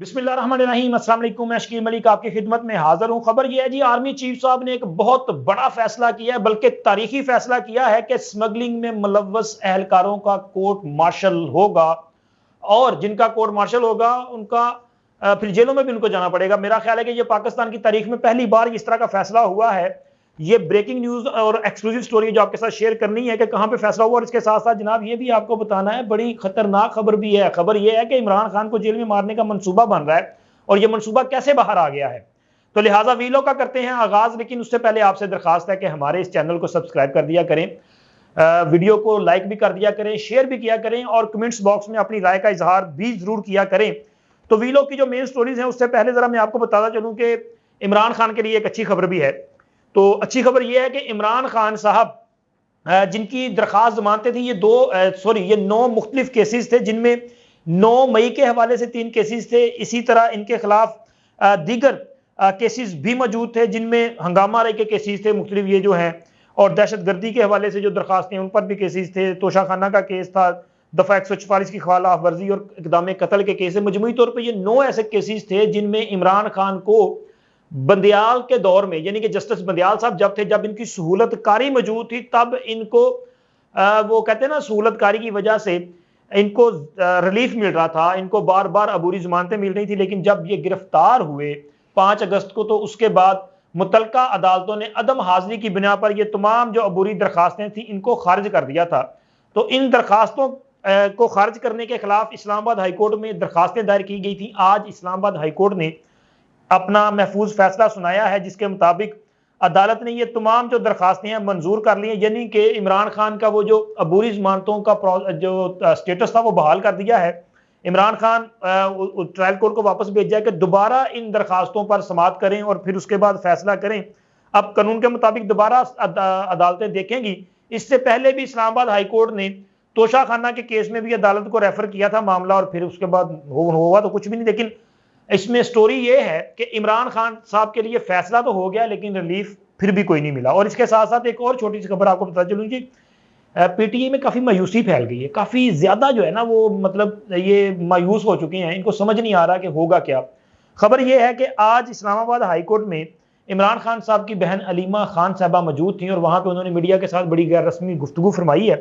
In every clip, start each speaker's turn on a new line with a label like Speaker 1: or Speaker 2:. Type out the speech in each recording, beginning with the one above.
Speaker 1: بسم اللہ الرحمن الرحیم۔ السلام علیکم، میں شکیل ملک آپ کی خدمت میں حاضر ہوں۔ خبر یہ ہے جی، آرمی چیف صاحب نے ایک بہت بڑا فیصلہ کیا ہے، بلکہ تاریخی فیصلہ کیا ہے کہ سمگلنگ میں ملوث اہلکاروں کا کورٹ مارشل ہوگا، اور جن کا کورٹ مارشل ہوگا ان کا پھر جیلوں میں بھی ان کو جانا پڑے گا۔ میرا خیال ہے کہ یہ پاکستان کی تاریخ میں پہلی بار اس طرح کا فیصلہ ہوا ہے۔ یہ بریکنگ نیوز اور ایکسکلوسیو سٹوری جو آپ کے ساتھ شیئر کرنی ہے کہ کہاں پہ فیصلہ ہوا، اور اس کے ساتھ ساتھ جناب یہ بھی آپ کو بتانا ہے، بڑی خطرناک خبر بھی ہے۔ خبر یہ ہے کہ عمران خان کو جیل میں مارنے کا منصوبہ بن رہا ہے، اور یہ منصوبہ کیسے باہر آ گیا ہے۔ تو لہٰذا ویلو کا کرتے ہیں آغاز، لیکن اس سے پہلے آپ سے درخواست ہے کہ ہمارے اس چینل کو سبسکرائب کر دیا کریں، ویڈیو کو لائک بھی کر دیا کریں، شیئر بھی کیا کریں، اور کمنٹس باکس میں اپنی رائے کا اظہار بھی ضرور کیا کریں۔ تو ویلو کی جو مین سٹوریز ہیں اس سے پہلے ذرا میں آپ کو بتاتا چلوں کہ عمران خان کے لیے ایک اچھی خبر بھی ہے۔ تو اچھی خبر یہ ہے کہ عمران خان صاحب جن کی درخواست ضمانتیں تھیں، یہ 9 مختلف کیسز تھے، جن میں 9 مئی کے حوالے سے 3 کیسز تھے۔ اسی طرح ان کے خلاف دیگر کیسز بھی موجود تھے، جن میں ہنگامہ آرائی کے کیسز تھے مختلف یہ جو ہیں، اور دہشت گردی کے حوالے سے جو درخواستیں ان پر بھی کیسز تھے، توشہ خانہ کا کیس تھا، دفعہ 144 کی خلاف ورزی اور اقدام قتل کے کیس ہے۔ مجموعی طور پہ یہ 9 ایسے کیسز تھے جن میں عمران خان کو بندیال کے دور میں، یعنی کہ جسٹس بندیال صاحب جب تھے، جب ان کی سہولت کاری موجود تھی، تب ان کو وہ کہتے ہیں نا سہولت کاری کی وجہ سے ان کو ریلیف مل رہا تھا، ان کو بار بار عبوری ضمانتیں مل رہی تھی۔ لیکن جب یہ گرفتار ہوئے 5 اگست کو، تو اس کے بعد متعلقہ عدالتوں نے عدم حاضری کی بنا پر یہ تمام جو عبوری درخواستیں تھیں ان کو خارج کر دیا تھا۔ تو ان درخواستوں کو خارج کرنے کے خلاف اسلام آباد ہائی کورٹ میں درخواستیں دائر کی گئی تھیں۔ آج اسلام آباد ہائی کورٹ نے اپنا محفوظ فیصلہ سنایا ہے، جس کے مطابق عدالت نے یہ تمام جو درخواستیں ہیں منظور کر لی ہیں، یعنی کہ عمران خان کا وہ جو عبوری ضمانتوں کا جو سٹیٹس تھا وہ بحال کر دیا ہے۔ عمران خان ٹرائل کورٹ کو واپس بھیجا ہے کہ دوبارہ ان درخواستوں پر سماعت کریں اور پھر اس کے بعد فیصلہ کریں۔ اب قانون کے مطابق دوبارہ عدالتیں دیکھیں گی۔ اس سے پہلے بھی اسلام آباد ہائی کورٹ نے توشہ خانہ کے کیس میں بھی عدالت کو ریفر کیا تھا معاملہ، اور پھر اس کے بعد ہوا تو کچھ بھی نہیں۔ لیکن اس میں سٹوری یہ ہے کہ عمران خان صاحب کے لیے فیصلہ تو ہو گیا، لیکن ریلیف پھر بھی کوئی نہیں ملا۔ اور اس کے ساتھ ساتھ ایک اور چھوٹی سی خبر آپ کو بتا چلوں جی، پی ٹی اے میں کافی مایوسی پھیل گئی ہے، کافی زیادہ جو ہے نا وہ مطلب یہ مایوس ہو چکے ہیں، ان کو سمجھ نہیں آ رہا کہ ہوگا کیا۔ خبر یہ ہے کہ آج اسلام آباد ہائی کورٹ میں عمران خان صاحب کی بہن علیمہ خان صاحبہ موجود تھیں، اور وہاں پہ انہوں نے میڈیا کے ساتھ بڑی غیر رسمی گفتگو فرمائی ہے۔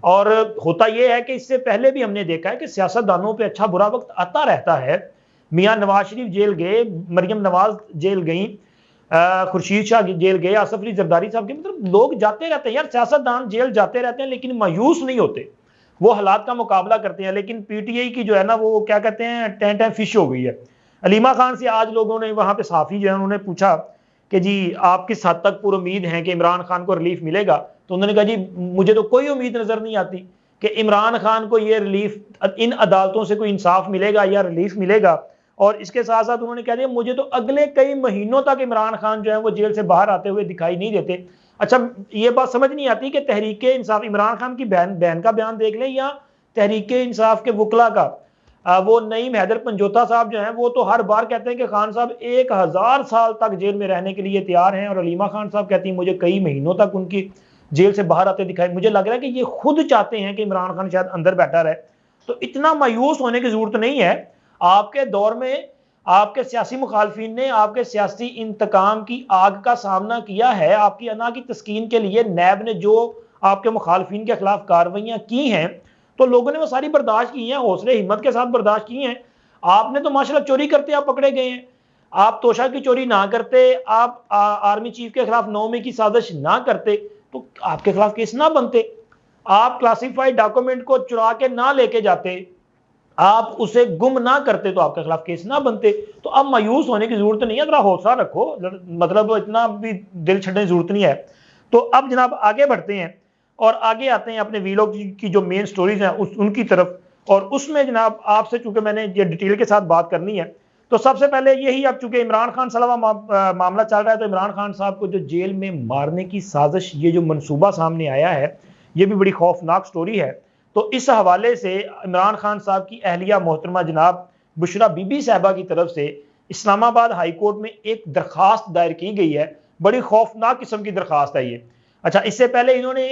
Speaker 1: اور ہوتا یہ ہے کہ اس سے پہلے بھی ہم نے دیکھا ہے کہ سیاستدانوں پہ اچھا برا وقت آتا رہتا ہے۔ میاں نواز شریف جیل گئے، مریم نواز جیل گئیں، خورشید شاہ جیل گئے، آصف علی زرداری صاحب کے، مطلب لوگ جاتے رہتے ہیں یار، سیاستدان جیل جاتے رہتے ہیں، لیکن مایوس نہیں ہوتے، وہ حالات کا مقابلہ کرتے ہیں۔ لیکن پی ٹی آئی کی جو ہے نا وہ کیا کہتے ہیں ٹین ٹین فش ہو گئی ہے۔ علیمہ خان سے آج لوگوں نے وہاں پہ صحافی جو ہے انہوں نے پوچھا کہ جی آپ کس حد تک پر امید ہیں کہ عمران خان کو ریلیف ملے گا، تو انہوں نے کہا جی مجھے تو کوئی امید نظر نہیں آتی کہ عمران خان کو یہ ریلیف، ان عدالتوں سے کوئی انصاف ملے گا یا ریلیف ملے گا۔ اور اس کے ساتھ ساتھ انہوں نے کہہ دیا مجھے تو اگلے کئی مہینوں تک عمران خان جو ہے وہ جیل سے باہر آتے ہوئے دکھائی نہیں دیتے۔ اچھا یہ بات سمجھ نہیں آتی کہ تحریک انصاف، عمران خان کی بہن کا بیان دیکھ لیں یا تحریک انصاف کے وکلا کا، وہ نعیم حیدر پنجوتا صاحب جو ہیں وہ تو ہر بار کہتے ہیں کہ خان صاحب 1000 سال تک جیل میں رہنے کے لیے تیار ہیں، اور علیمہ خان صاحب کہتی ہیں مجھے کئی مہینوں تک ان کی جیل سے باہر آتے دکھائی۔ مجھے لگ رہا ہے کہ یہ خود چاہتے ہیں کہ عمران خان شاید اندر بیٹھا رہے۔ تو اتنا مایوس ہونے کی ضرورت نہیں ہے۔ آپ کے دور میں آپ کے سیاسی مخالفین نے آپ کے سیاسی انتقام کی آگ کا سامنا کیا ہے۔ آپ کی انا کی تسکین کے لیے نیب نے جو آپ کے مخالفین کے خلاف کارروائیاں کی ہیں تو لوگوں نے وہ ساری برداشت کی ہیں، حوصلے ہمت کے ساتھ برداشت کی ہیں۔ آپ نے تو ماشاءاللہ چوری کرتے آپ پکڑے گئے ہیں، آپ توشہ کی چوری نہ کرتے، آپ آرمی چیف کے خلاف 9 مئی کی سازش نہ کرتے تو آپ کے خلاف کیس نہ بنتے، آپ کلاسیفائڈ ڈاکومنٹ کو چرا کے نہ لے کے جاتے، آپ اسے گم نہ کرتے تو آپ کے خلاف کیس نہ بنتے۔ تو اب مایوس ہونے کی ضرورت نہیں ہے، ذرا حوصلہ رکھو، مطلب اتنا بھی دل چھڑنے کی ضرورت نہیں ہے۔ تو اب جناب آگے بڑھتے ہیں اور آگے آتے ہیں اپنے ویلوگ کی جو مین سٹوریز ہیں ان کی طرف، اور اس میں جناب آپ سے چونکہ میں نے یہ ڈیٹیل کے ساتھ بات کرنی ہے تو سب سے پہلے یہی، اب چونکہ عمران خان صاحب معاملہ چل رہا ہے تو عمران خان صاحب کو جو جیل میں مارنے کی سازش، یہ جو منصوبہ سامنے آیا ہے یہ بھی بڑی خوفناک سٹوری ہے۔ تو اس حوالے سے عمران خان صاحب کی اہلیہ محترمہ جناب بشرا بی بی صاحبہ کی طرف سے اسلام آباد ہائی کورٹ میں ایک درخواست دائر کی گئی ہے، بڑی خوفناک قسم کی درخواست ہے یہ۔ اچھا اس سے پہلے انہوں نے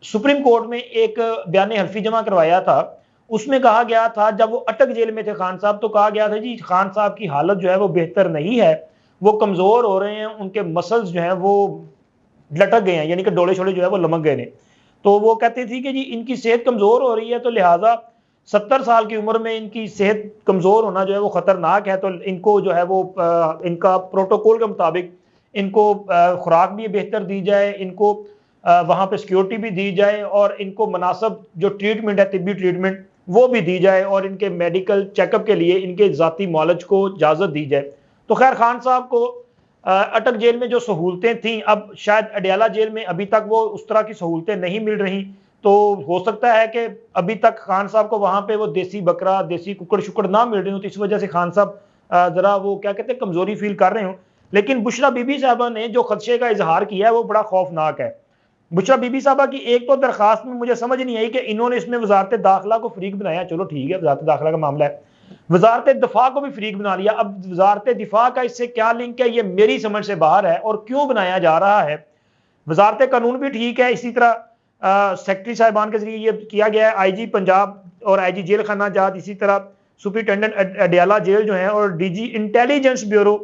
Speaker 1: سپریم کورٹ میں ایک بیان حلفی جمع کروایا تھا، اس میں کہا گیا تھا جب وہ اٹک جیل میں تھے خان صاحب تو کہا گیا تھا جی خان صاحب کی حالت جو ہے وہ بہتر نہیں ہے، وہ کمزور ہو رہے ہیں، ان کے مسلز جو ہیں وہ لٹک گئے ہیں، یعنی کہ ڈولے شولے جو ہے وہ لمک گئے ہیں۔ تو وہ کہتے تھے کہ جی ان کی صحت کمزور ہو رہی ہے تو لہٰذا 70 سال کی عمر میں ان کی صحت کمزور ہونا جو ہے وہ خطرناک ہے، تو ان کو جو ہے وہ ان کا پروٹوکول کے مطابق ان کو خوراک بھی بہتر دی جائے، ان کو وہاں پہ سیکیورٹی بھی دی جائے، اور ان کو مناسب جو ٹریٹمنٹ ہے طبی ٹریٹمنٹ وہ بھی دی جائے، اور ان کے میڈیکل چیک اپ کے لیے ان کے ذاتی معالج کو اجازت دی جائے۔ تو خیر خان صاحب کو اٹک جیل میں جو سہولتیں تھیں، اب شاید اڈیالہ جیل میں ابھی تک وہ اس طرح کی سہولتیں نہیں مل رہی، تو ہو سکتا ہے کہ ابھی تک خان صاحب کو وہاں پہ وہ دیسی بکرا دیسی ککڑ شکڑ نہ مل رہی ہوں، تو اس وجہ سے خان صاحب ذرا وہ کیا کہتے ہیں کمزوری فیل کر رہے ہوں۔ لیکن بشرا بی بی صاحبہ نے جو خدشے کا اظہار کیا ہے وہ بڑا خوفناک ہے۔ بشرا بی بی صاحبہ کی ایک تو درخواست میں مجھے سمجھ نہیں آئی کہ انہوں نے اس میں وزارت داخلہ کو فریق بنایا، چلو ٹھیک ہے وزارت داخلہ کا معاملہ ہے، وزارت دفاع کو بھی فریق بنا لیا۔ اب وزارت دفاع کا اس سے کیا لنک ہے یہ میری سمجھ سے باہر ہے، اور کیوں بنایا جا رہا ہے۔ وزارت قانون بھی ٹھیک ہے، اسی طرح سیکرٹری صاحبان کے ذریعے یہ کیا گیا ہے، آئی جی پنجاب اور آئی جی جیل خانہ جات، اسی طرح سپرنٹینڈنٹ اڈیالہ جیل جو ہیں، اور ڈی جی انٹیلیجنس بیورو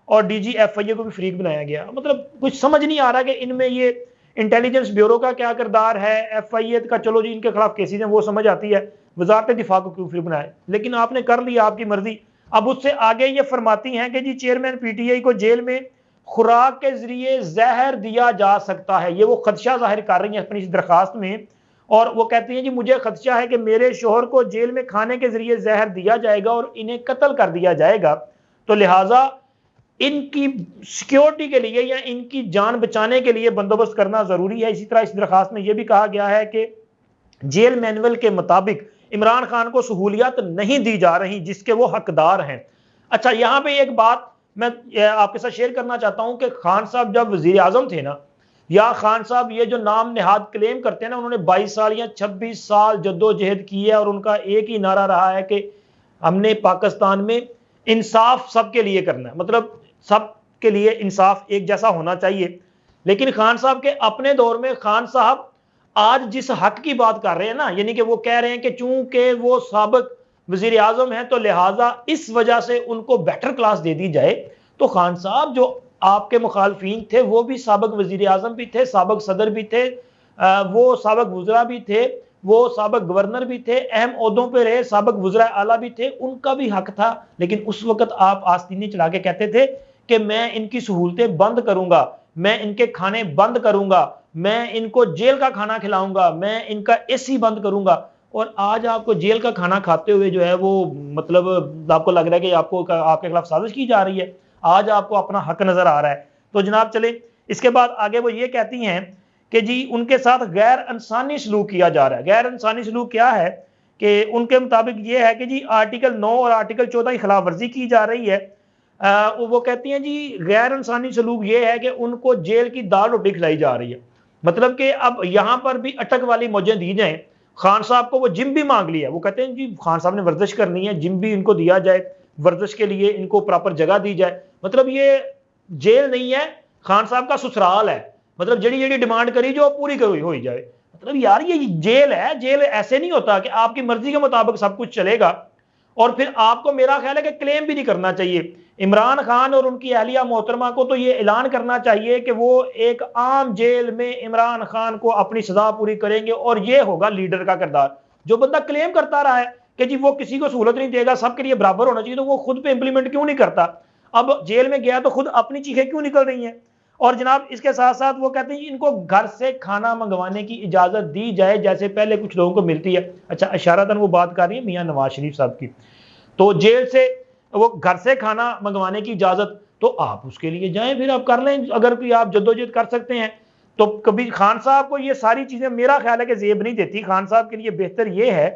Speaker 1: اور ڈی جی ایف آئی اے کو بھی فریق بنایا گیا۔ مطلب کچھ سمجھ نہیں آ رہا کہ ان میں یہ انٹیلیجنس بیورو کا کیا کردار ہے، ایف آئی اے کا چلو جی ان کے خلاف کیسز ہیں وہ سمجھ آتی ہے، وزارت دفاع کو کیوں فریق بنایا؟ لیکن آپ نے کر لیا، آپ کی مرضی۔ اب اس سے آگے یہ فرماتی ہیں کہ جی چیئرمین پی ٹی آئی کو جیل میں خوراک کے ذریعے زہر دیا جا سکتا ہے، یہ وہ خدشہ ظاہر کر رہی ہیں اپنی اس درخواست میں، اور وہ کہتی ہیں جی مجھے خدشہ ہے کہ میرے شوہر کو جیل میں کھانے کے ذریعے زہر دیا جائے گا اور انہیں قتل کر دیا جائے گا، تو لہٰذا ان کی سیکیورٹی کے لیے یا ان کی جان بچانے کے لیے بندوبست کرنا ضروری ہے۔ اسی طرح اس درخواست میں یہ بھی کہا گیا ہے کہ جیل مینول کے مطابق عمران خان کو سہولیات نہیں دی جا رہی جس کے وہ حقدار ہیں۔ اچھا یہاں پہ ایک بات میں آپ کے ساتھ شیئر کرنا چاہتا ہوں کہ خان صاحب جب وزیر اعظم تھے نا، یا خان صاحب یہ جو نام نہاد کلیم کرتے ہیں نا، انہوں نے 22 سال یا 26 سال جدوجہد کی ہے، اور ان کا ایک ہی نعرہ رہا ہے کہ ہم نے پاکستان میں انصاف سب کے لیے کرنا ہے، مطلب سب کے لیے انصاف ایک جیسا ہونا چاہیے۔ لیکن خان صاحب کے اپنے دور میں خان صاحب آج جس حق کی بات کر رہے ہیں نا، یعنی کہ وہ کہہ رہے ہیں کہ چونکہ وہ سابق وزیر اعظم ہیں تو لہٰذا اس وجہ سے ان کو بیٹر کلاس دے دی جائے، تو خان صاحب جو آپ کے مخالفین تھے وہ بھی سابق وزیر اعظم بھی تھے، سابق صدر بھی تھے، وہ سابق وزراء بھی تھے، وہ سابق گورنر بھی تھے، اہم عہدوں پہ رہے، سابق وزراء اعلیٰ بھی تھے، ان کا بھی حق تھا۔ لیکن اس وقت آپ آستینی چلا کے کہتے تھے کہ میں ان کی سہولتیں بند کروں گا، میں ان کے کھانے بند کروں گا، میں ان کو جیل کا کھانا کھلاؤں گا، میں ان کا اے سی بند کروں گا، اور آج آپ کو جیل کا کھانا کھاتے ہوئے جو ہے وہ مطلب آپ کو لگ رہا ہے کہ آپ کے خلاف سازش کی جا رہی ہے، آج آپ کو اپنا حق نظر آ رہا ہے۔ تو جناب چلے اس کے بعد آگے وہ یہ کہتی ہیں کہ جی ان کے ساتھ غیر انسانی سلوک کیا جا رہا ہے۔ غیر انسانی سلوک کیا ہے کہ ان کے مطابق یہ ہے کہ جی آرٹیکل 9 اور آرٹیکل 14 کی خلاف ورزی کی جا رہی ہے۔ وہ کہتی ہیں جی غیر انسانی سلوک یہ ہے کہ ان کو جیل کی دال روٹی کھلائی جا رہی ہے، مطلب کہ اب یہاں پر بھی اٹک والی موجیں دی جائیں۔ خان صاحب کو وہ جم بھی مانگ لیا، وہ کہتے ہیں جی خان صاحب نے ورزش کرنی ہے، جم بھی ان کو دیا جائے، ورزش کے لیے ان کو پراپر جگہ دی جائے۔ مطلب یہ جیل نہیں ہے، خان صاحب کا سسرال ہے، مطلب جڑی ڈیمانڈ کری جو پوری ہوئی جائے۔ مطلب یار یہ جیل ہے، جیل ایسے نہیں ہوتا کہ آپ کی مرضی کے مطابق سب کچھ چلے گا، اور پھر آپ کو میرا خیال ہے کہ کلیم بھی نہیں کرنا چاہیے۔ عمران خان اور ان کی اہلیہ محترمہ کو تو یہ اعلان کرنا چاہیے کہ وہ ایک عام جیل میں عمران خان کو اپنی سزا پوری کریں گے، اور یہ ہوگا لیڈر کا کردار۔ جو بندہ کلیم کرتا رہا ہے کہ جی وہ کسی کو سہولت نہیں دے گا، سب کے لیے برابر ہونا چاہیے، تو وہ خود پہ امپلیمنٹ کیوں نہیں کرتا؟ اب جیل میں گیا تو خود اپنی چیخیں کیوں نکل رہی ہیں؟ اور جناب اس کے ساتھ ساتھ وہ کہتے ہیں ان کو گھر سے کھانا منگوانے کی اجازت دی جائے جیسے پہلے کچھ لوگوں کو ملتی ہے۔ اچھا اشارتاً وہ بات کر رہی ہے میاں نواز شریف صاحب کی، تو جیل سے وہ گھر سے کھانا منگوانے کی اجازت، تو آپ اس کے لیے جائیں، پھر آپ کر لیں، اگر کوئی آپ جدوجہد کر سکتے ہیں تو۔ کبھی خان صاحب کو یہ ساری چیزیں میرا خیال ہے کہ زیب نہیں دیتی۔ خان صاحب کے لیے بہتر یہ ہے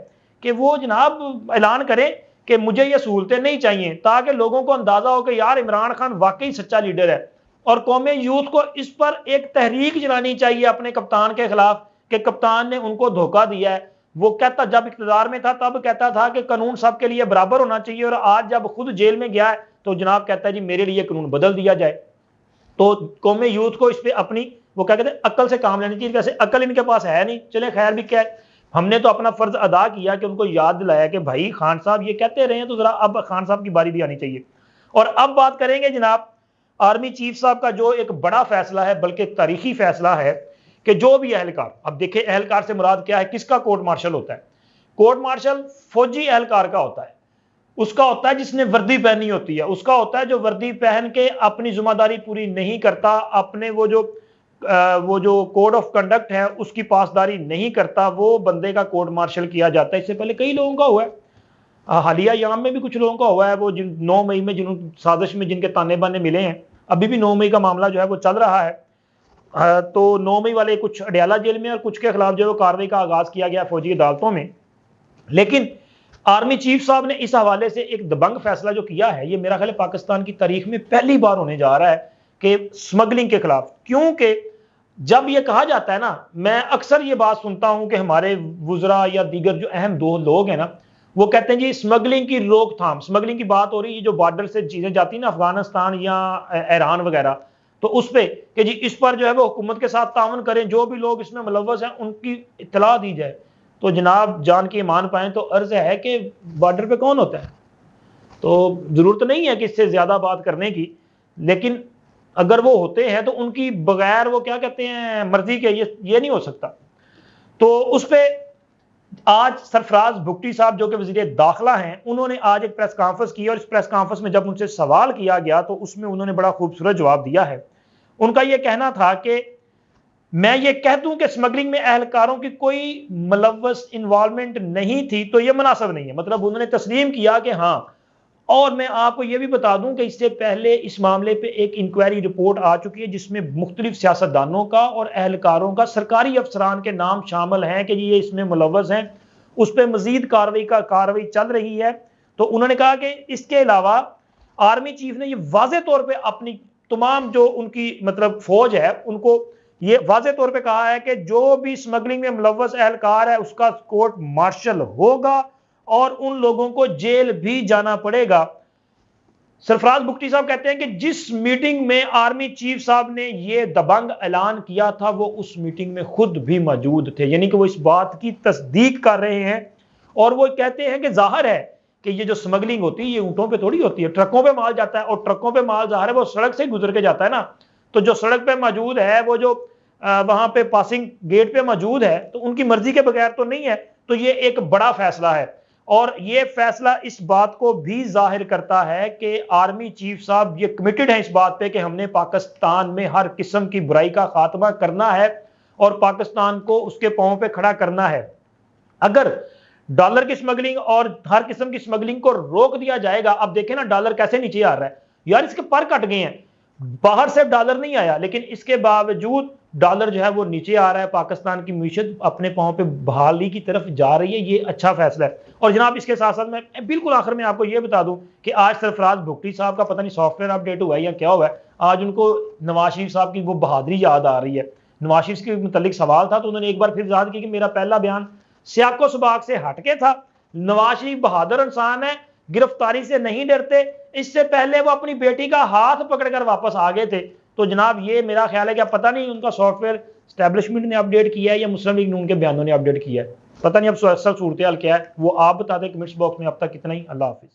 Speaker 1: کہ وہ جناب اعلان کریں کہ مجھے یہ سہولتیں نہیں چاہیے، تاکہ لوگوں کو اندازہ ہو کہ یار عمران خان واقعی سچا لیڈر ہے، اور قوم یوتھ کو اس پر ایک تحریک چلانی چاہیے اپنے کپتان کے خلاف کہ کپتان نے ان کو دھوکہ دیا ہے۔ وہ کہتا جب اقتدار میں تھا تب کہتا تھا کہ قانون سب کے لیے برابر ہونا چاہیے، اور آج جب خود جیل میں گیا ہے تو جناب کہتا ہے جی میرے لیے قانون بدل دیا جائے۔ تو قوم یوتھ کو اس پہ اپنی وہ کیا کہتے ہیں عقل سے کام لینا چاہیے، ویسے عقل ان کے پاس ہے نہیں، چلے خیر بھی کیا ہے۔ ہم نے تو اپنا فرض ادا کیا کہ ان کو یاد دلایا کہ بھائی خان صاحب یہ کہتے رہے ہیں تو ذرا اب خان صاحب کی باری بھی آنی چاہیے۔ اور اب بات کریں گے جناب آرمی چیف صاحب کا جو ایک بڑا فیصلہ ہے، بلکہ تاریخی فیصلہ ہے، کہ جو بھی اہلکار، اب دیکھیں اہلکار سے مراد کیا ہے، کس کا کورٹ مارشل ہوتا ہے؟ کورٹ مارشل فوجی اہلکار کا ہوتا ہے، اس کا ہوتا ہے جس نے وردی پہنی ہوتی ہے، اس کا ہوتا ہے جو وردی پہن کے اپنی ذمہ داری پوری نہیں کرتا، اپنے وہ جو کوڈ آف کنڈکٹ ہے اس کی پاسداری نہیں کرتا، وہ بندے کا کورٹ مارشل کیا جاتا ہے۔ اس سے پہلے کئی لوگوں کا ہوا ہے، حالیہ ایام میں بھی کچھ لوگوں کا ہوا ہے، وہ 9 مئی میں جنہوں سازش میں جن کے تانے بانے ملے ہیں، ابھی بھی 9 مئی کا معاملہ جو ہے وہ چل رہا ہے، تو 9 مئی والے کچھ اڈیالہ جیل میں اور کچھ کے خلاف جو ہے کارروائی کا آغاز کیا گیا فوجی عدالتوں میں۔ لیکن آرمی چیف صاحب نے اس حوالے سے ایک دبنگ فیصلہ جو کیا ہے، یہ میرا خیال ہے پاکستان کی تاریخ میں پہلی بار ہونے جا رہا ہے کہ سمگلنگ کے خلاف، کیونکہ جب یہ کہا جاتا ہے نا، میں اکثر یہ بات سنتا ہوں کہ ہمارے وزراء یا دیگر جو اہم دو لوگ ہیں نا، وہ کہتے ہیں جی سمگلنگ کی روک تھام، سمگلنگ کی بات ہو رہی ہے جو بارڈر سے چیزیں جاتی ہیں نا افغانستان یا ایران وغیرہ، تو اس پہ کہ جی اس پر جو ہے وہ حکومت کے ساتھ تعاون کریں، جو بھی لوگ اس میں ملوث ہیں ان کی اطلاع دی جائے۔ تو جناب جان کی ایمان پائیں تو عرض ہے کہ بارڈر پہ کون ہوتا ہے، تو ضرورت نہیں ہے کہ اس سے زیادہ بات کرنے کی، لیکن اگر وہ ہوتے ہیں تو ان کی بغیر وہ کیا کہتے ہیں مرضی کے یہ نہیں ہو سکتا۔ تو اس پہ آج سرفراز بھگٹی صاحب جو کہ وزیر داخلہ ہیں، انہوں نے آج ایک پریس کانفرنس کی، اور اس پریس کانفرنس میں جب ان سے سوال کیا گیا تو اس میں انہوں نے بڑا خوبصورت جواب دیا ہے۔ ان کا یہ کہنا تھا کہ میں یہ کہہ دوں کہ سمگلنگ میں اہلکاروں کی کوئی ملوث انوالومنٹ نہیں تھی تو یہ مناسب نہیں ہے، مطلب انہوں نے تسلیم کیا کہ ہاں، اور میں آپ کو یہ بھی بتا دوں کہ اس سے پہلے اس معاملے پہ ایک انکوائری رپورٹ آ چکی ہے جس میں مختلف سیاستدانوں کا اور اہلکاروں کا، سرکاری افسران کے نام شامل ہیں کہ یہ اس میں ملوث ہیں، اس پہ مزید کارروائی چل رہی ہے۔ تو انہوں نے کہا کہ اس کے علاوہ آرمی چیف نے یہ واضح طور پہ اپنی تمام جو ان کی مطلب فوج ہے ان کو یہ واضح طور پہ کہا ہے کہ جو بھی سمگلنگ میں ملوث اہلکار ہے اس کا کورٹ مارشل ہوگا اور ان لوگوں کو جیل بھی جانا پڑے گا۔ سرفراز بھگٹی صاحب کہتے ہیں کہ جس میٹنگ میں آرمی چیف صاحب نے یہ دبنگ اعلان کیا تھا وہ اس میٹنگ میں خود بھی موجود تھے، یعنی کہ وہ اس بات کی تصدیق کر رہے ہیں، اور وہ کہتے ہیں کہ ظاہر ہے کہ یہ جو سمگلنگ ہوتی ہے یہ اونٹوں پہ تھوڑی ہوتی ہے، ٹرکوں پہ مال جاتا ہے، اور ٹرکوں پہ مال ظاہر ہے وہ سڑک سے گزر کے جاتا ہے نا، تو جو سڑک پہ موجود ہے وہ جو وہاں پہ پاسنگ گیٹ پہ موجود ہے تو ان کی مرضی کے بغیر تو نہیں ہے۔ تو یہ ایک بڑا فیصلہ ہے، اور یہ فیصلہ اس بات کو بھی ظاہر کرتا ہے کہ آرمی چیف صاحب یہ کمیٹڈ ہیں اس بات پہ کہ ہم نے پاکستان میں ہر قسم کی برائی کا خاتمہ کرنا ہے اور پاکستان کو اس کے پاؤں پہ کھڑا کرنا ہے۔ اگر ڈالر کی سمگلنگ اور ہر قسم کی سمگلنگ کو روک دیا جائے گا، اب دیکھیں نا ڈالر کیسے نیچے آ رہا ہے یار، اس کے پر کٹ گئے ہیں، باہر سے ڈالر نہیں آیا لیکن اس کے باوجود ڈالر جو ہے وہ نیچے آ رہا ہے، پاکستان کی معیشت اپنے پاؤں پہ بحالی کی طرف جا رہی ہے، یہ اچھا فیصلہ ہے۔ اور جناب اس کے ساتھ ساتھ میں بالکل آخر میں آپ کو یہ بتا دوں کہ آج سرفراز بھگٹی صاحب کا پتہ نہیں سافٹ ویئر اپڈیٹ ہوا ہے یا کیا ہوا ہے، آج ان کو نواز شریف صاحب کی وہ بہادری یاد آ رہی ہے۔ نواز شریف کے متعلق سوال تھا تو انہوں نے ایک بار پھر وضاحت کی کہ میرا پہلا بیان سیاق و سباق سے ہٹ کے تھا، نواز شریف بہادر انسان ہے، گرفتاری سے نہیں ڈرتے، اس سے پہلے وہ اپنی بیٹی کا ہاتھ پکڑ کر واپس آ گئے تھے۔ تو جناب یہ میرا خیال ہے کہ پتہ نہیں ان کا سافٹ ویئر اسٹیبلشمنٹ نے اپڈیٹ کیا ہے یا مسلم لیگ نون کے بیانوں نے اپڈیٹ کیا ہے، پتہ نہیں اب صورتحال کیا ہے، وہ آپ بتا دیں کمنٹس باکس میں۔ اب تک اتنا ہی، اللہ حافظ۔